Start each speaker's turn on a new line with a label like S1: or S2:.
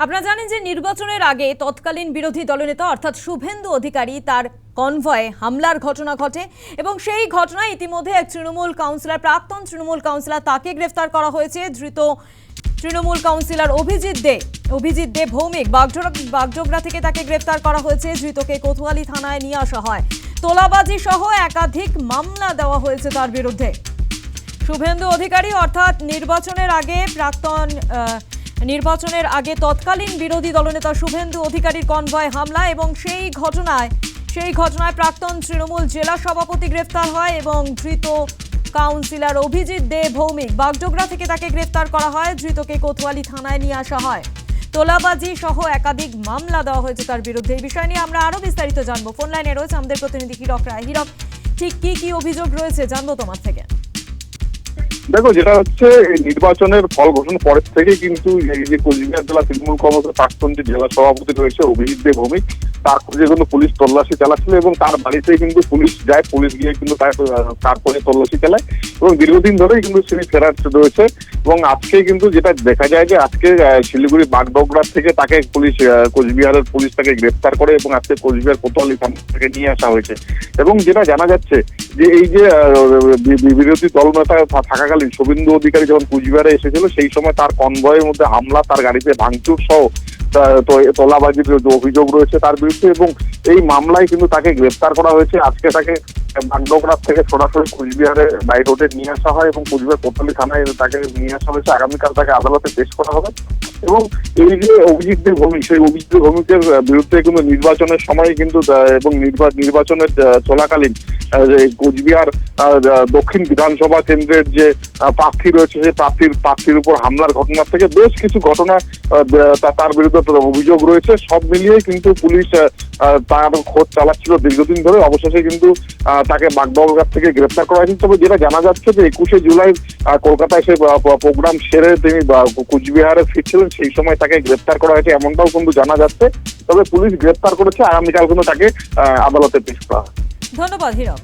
S1: আপনারা জানেন যে নির্বাচনের আগে তৎকালীন বিরোধী দলনেতা অর্থাৎ শুভেন্দু অধিকারী তার কনভয়ে হামলার ঘটনা ঘটে এবং সেই ঘটনায় ইতিমধ্যে এক প্রাক্তন তৃণমূল কাউন্সিলর তাকে গ্রেফতার করা হয়েছে। ধৃত তৃণমূল কাউন্সিলর অভিজিৎ দে ভৌমিক বাগডোগরা থেকে তাকে গ্রেফতার করা হয়েছে। ধৃতকে কোতোয়ালি থানায় নিয়ে আসা হয়। তোলাবাজি সহ একাধিক মামলা দেওয়া হয়েছে তার বিরুদ্ধে। শুভেন্দু অধিকারী অর্থাৎ নির্বাচনের আগে তৎকালীন বিরোধী দলনেতা শুভেন্দু অধিকারীর কনভয় হামলা এবং সেই ঘটনায় প্রাক্তন তৃণমূল জেলা সভাপতি গ্রেফতার হয় এবং ধৃত কাউন্সিলর অভিজিৎ দে ভৌমিক বাগডোগরা থেকে তাকে গ্রেফতার করা হয়। ধৃতকে কোতোয়ালি থানায় নিয়ে আসা হয়। তোলাবাজি সহ একাধিক মামলা দেওয়া হয়েছে তার বিরুদ্ধে। এই বিষয় নিয়ে আমরা আরো বিস্তারিত জানবো। ফোন লাইনে রয়েছে আমাদের প্রতিনিধি হীরক রায়। হীরক, ঠিক কি অভিযোগ রয়েছে জানবো তোমার থেকে।
S2: দেখো, যেটা হচ্ছে নির্বাচনের ফল ঘোষণার পরের থেকে কিন্তু এই যে কোচবিহার জেলা তৃণমূল কংগ্রেসের প্রাক্তন যে জেলা সভাপতি রয়েছে অভিজিৎ দে ভৌমিক, তার খোঁজে কিন্তু পুলিশ তল্লাশি চালাচ্ছিল এবং তার বাড়িতে কিন্তু পুলিশ গিয়ে কিন্তু তারপরে তল্লাশি চালায় এবং দীর্ঘদিন ধরেই কিন্তু তিনি ফেরার রয়েছে। এবং আজকে কিন্তু যেটা দেখা যায় যে আজকে শিলিগুড়ি বাগডোগরা থেকে তাকে কোচবিহারের পুলিশ তাকে গ্রেফতার করে এবং আজকে কোচবিহার কোতোয়ালি থানা থেকে নিয়ে আসা হয়েছে। এবং যেটা জানা যাচ্ছে যে এই যে বিরোধী দলনেতা থাকাকালীন শুভেন্দু অধিকারী যখন কুচবিহারে এসেছিল সেই সময় তার কনভয়ের মধ্যে হামলা, তার গাড়িতে ভাঙচুর সহ তোলাবাজির অভিযোগ রয়েছে তার বিরুদ্ধে এবং এই মামলায় কিন্তু তাকে গ্রেফতার করা হয়েছে। আজকে তাকে বাগডোগরা থেকে সরাসরি কুচবিহারে বাই রোডে নিয়ে আসা হয় এবং কুচবিহার কোতোয়ালি থানায় তাকে নিয়ে আসা হয়েছে। আগামীকাল তাকে আদালতে পেশ করা হবে এবং এই যে অভিজিৎ দে ভৌমিক, সেই অভিজিৎ দে ভৌমিকের বিরুদ্ধে কিন্তু নির্বাচনের সময় কিন্তু এবং নির্বাচনের চলাকালীন কোচবিহার দক্ষিণ বিধানসভা কেন্দ্রের যে প্রার্থী রয়েছে সেই প্রার্থীর উপর হামলার ঘটনা থেকে বেশ কিছু ঘটনা তার বিরুদ্ধে অভিযোগ রয়েছে। সব মিলিয়ে কিন্তু পুলিশ তার খোঁজ চালাচ্ছিল দীর্ঘদিন ধরে। অবশেষে কিন্তু তাকে বাগডোগরা থেকে গ্রেফতার করা হয়েছে। তবে যেটা জানা যাচ্ছে যে 21শে জুলাই কলকাতায় সে প্রোগ্রাম সেরে তিনি কুচবিহারে ফিরছিলেন, সেই সময় তাকে গ্রেফতার করা হয়েছে এমনটাও কিন্তু জানা যাচ্ছে। তবে পুলিশ গ্রেফতার করেছে, আগামীকাল কিন্তু তাকে আদালতে পেশ করা হয়।
S1: ধন্যবাদ হীরক।